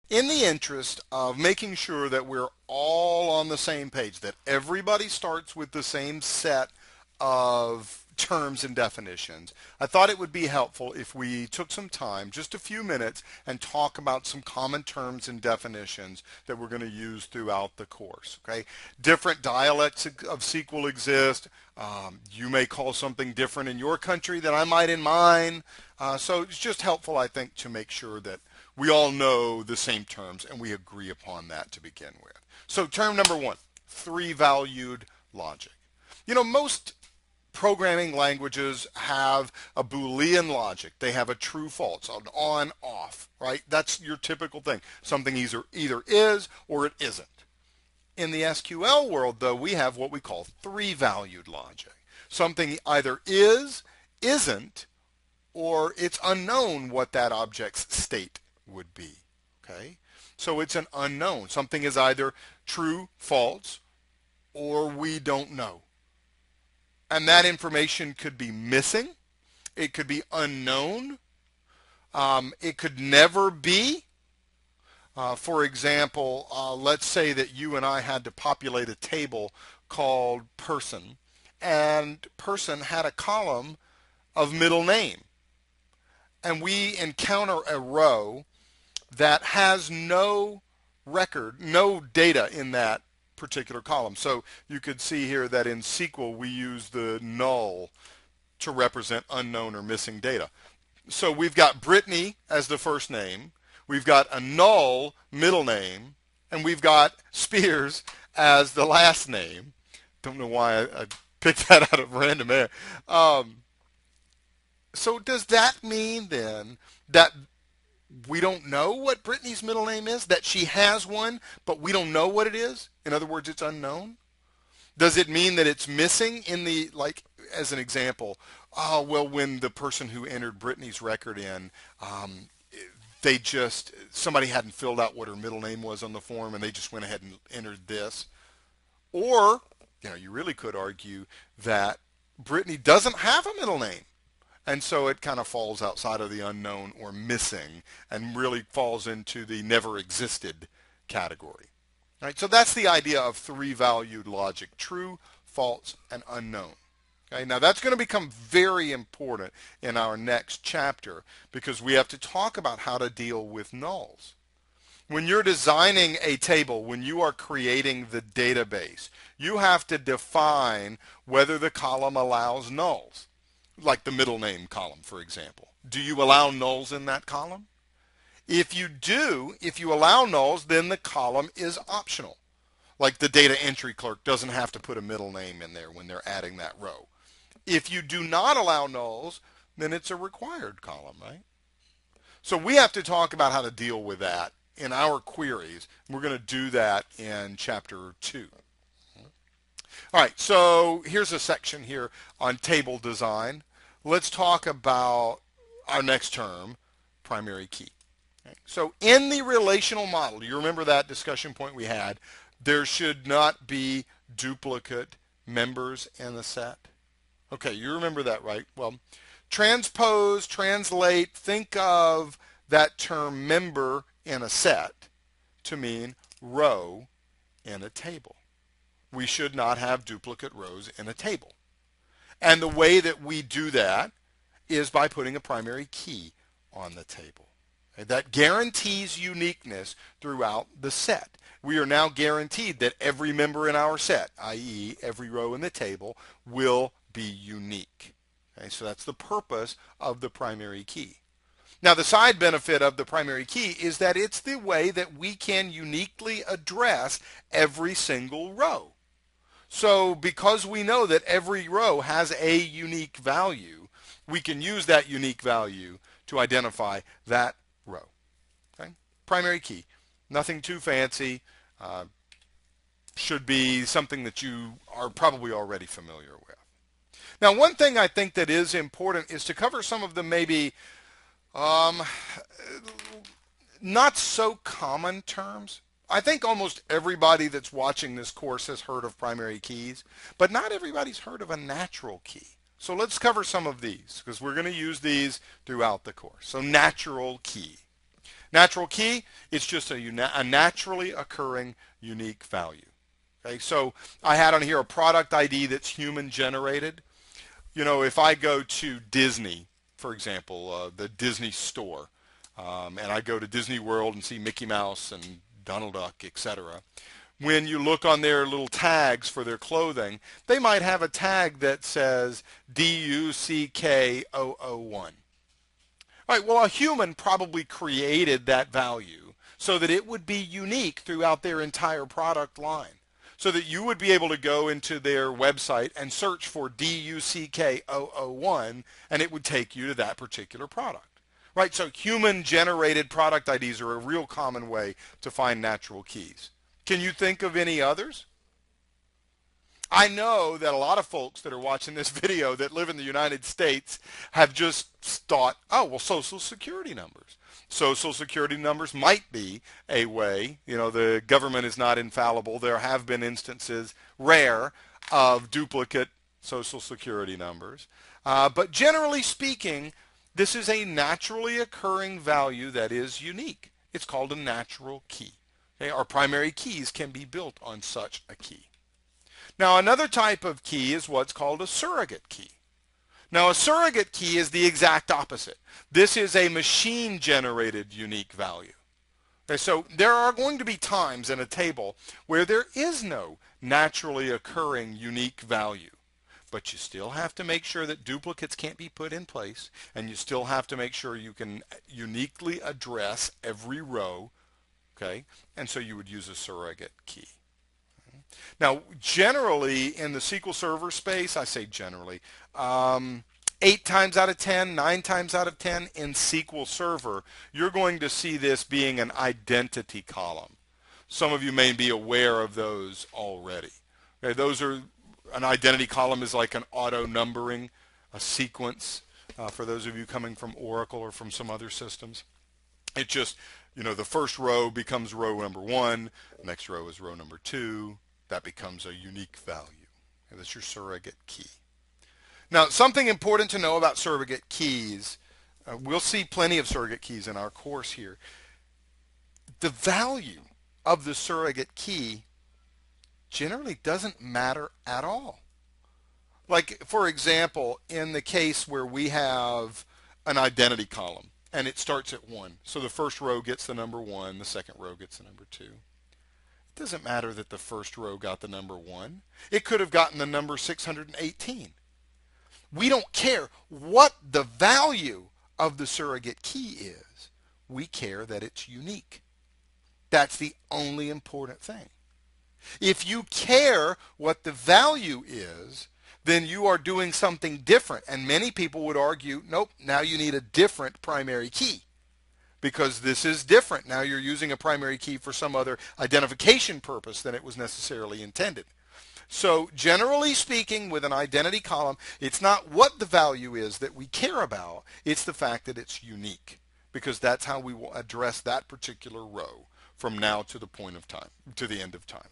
In the interest of making sure that we're all on the same page, that everybody starts with the same set of terms and definitions, I thought it would be helpful if we took some time, just a few minutes, and talk about some common terms and definitions that we're going to use throughout the course. Okay, different dialects of SQL exist. You may call something different in your country than I might in mine. So it's just helpful, I think, to make sure that we all know the same terms and we agree upon that to begin with. So term number one, three-valued logic. Most programming languages have a Boolean logic. They have a true false, an on off, right? That's your typical thing. Something either is or it isn't. In the SQL world, though, we have what we call three-valued logic. Something either is, isn't, or it's unknown what that object's state would be. Okay? So it's an unknown. Something is either true, false, or we don't know. And that information could be missing. It could be unknown. It could never be. For example, let's say that you and I had to populate a table called person, and person had a column of middle name. And we encounter a row that has no record, no data in that particular column. So you could see here that in SQL we use the null to represent unknown or missing data. So we've got Brittany as the first name, we've got a null middle name, and we've got Spears as the last name. Don't know why I picked that out of random air. So does that mean then that we don't know what Brittany's middle name is? That she has one, but we don't know what it is? In other words, it's unknown? Does it mean that it's missing in the, like, as an example, well, when the person who entered Brittany's record in, somebody hadn't filled out what her middle name was on the form and they just went ahead and entered this? Or, you really could argue that Brittany doesn't have a middle name. And so it kind of falls outside of the unknown or missing and really falls into the never existed category. Right? So that's the idea of three-valued logic, true, false, and unknown. Okay? Now that's going to become very important in our next chapter because we have to talk about how to deal with nulls. When you're designing a table, when you are creating the database, you have to define whether the column allows nulls. Like the middle name column, for example. Do you allow nulls in that column? If you do, if you allow nulls, then the column is optional. Like the data entry clerk doesn't have to put a middle name in there when they're adding that row. If you do not allow nulls, then it's a required column, right? So we have to talk about how to deal with that in our queries. We're going to do that in chapter 2. All right, so here's a section here on table design. Let's talk about our next term, primary key. Okay. So in the relational model, do you remember that discussion point we had? There should not be duplicate members in the set. Okay, you remember that, right? Well, transpose, translate, think of that term member in a set to mean row in a table. We should not have duplicate rows in a table. And the way that we do that is by putting a primary key on the table. Okay? That guarantees uniqueness throughout the set. We are now guaranteed that every member in our set, i.e. every row in the table, will be unique. Okay? So that's the purpose of the primary key. Now the side benefit of the primary key is that it's the way that we can uniquely address every single row. So because we know that every row has a unique value, we can use that unique value to identify that row. Okay? Primary key. Nothing too fancy. Should be something that you are probably already familiar with. Now one thing I think that is important is to cover some of the maybe not so common terms. I think almost everybody that's watching this course has heard of primary keys, but not everybody's heard of a natural key. So let's cover some of these because we're going to use these throughout the course. So natural key. Natural key is just a naturally occurring unique value. Okay, so I had on here a product ID that's human generated. You know, if I go to Disney, for example, the Disney store, and I go to Disney World and see Mickey Mouse and Donald Duck, etc. When you look on their little tags for their clothing, they might have a tag that says DUCK001. All right, well, a human probably created that value so that it would be unique throughout their entire product line, so that you would be able to go into their website and search for DUCK001, and it would take you to that particular product. Right, so human-generated product IDs are a real common way to find natural keys. Can you think of any others? I know that a lot of folks that are watching this video that live in the United States have just thought, oh, well, social security numbers. Social security numbers might be a way, you know, the government is not infallible. There have been instances, rare, of duplicate social security numbers. But generally speaking, this is a naturally occurring value that is unique. It's called a natural key. Okay? Our primary keys can be built on such a key. Now, another type of key is what's called a surrogate key. Now, a surrogate key is the exact opposite. This is a machine-generated unique value. Okay, so there are going to be times in a table where there is no naturally occurring unique value. But you still have to make sure that duplicates can't be put in place, and you still have to make sure you can uniquely address every row, okay? And so you would use a surrogate key. Now, generally in the SQL Server space, I say generally, 8 times out of 10, 9 times out of 10 in SQL Server, you're going to see this being an identity column. Some of you may be aware of those already. Okay, those are, an identity column is like an auto numbering, a sequence, for those of you coming from Oracle or from some other systems. It just, you know, the first row becomes row number 1, next row is row number 2. That becomes a unique value. And that's your surrogate key. Now, something important to know about surrogate keys, we'll see plenty of surrogate keys in our course here. The value of the surrogate key generally doesn't matter at all. Like, for example, in the case where we have an identity column and it starts at 1. So the first row gets the number 1, the second row gets the number 2. It doesn't matter that the first row got the number 1. It could have gotten the number 618. We don't care what the value of the surrogate key is. We care that it's unique. That's the only important thing. If you care what the value is, then you are doing something different. And many people would argue, nope, now you need a different primary key, because this is different. Now you're using a primary key for some other identification purpose than it was necessarily intended. So generally speaking, with an identity column, it's not what the value is that we care about. It's the fact that it's unique, because that's how we will address that particular row from now to the point of time, to the end of time.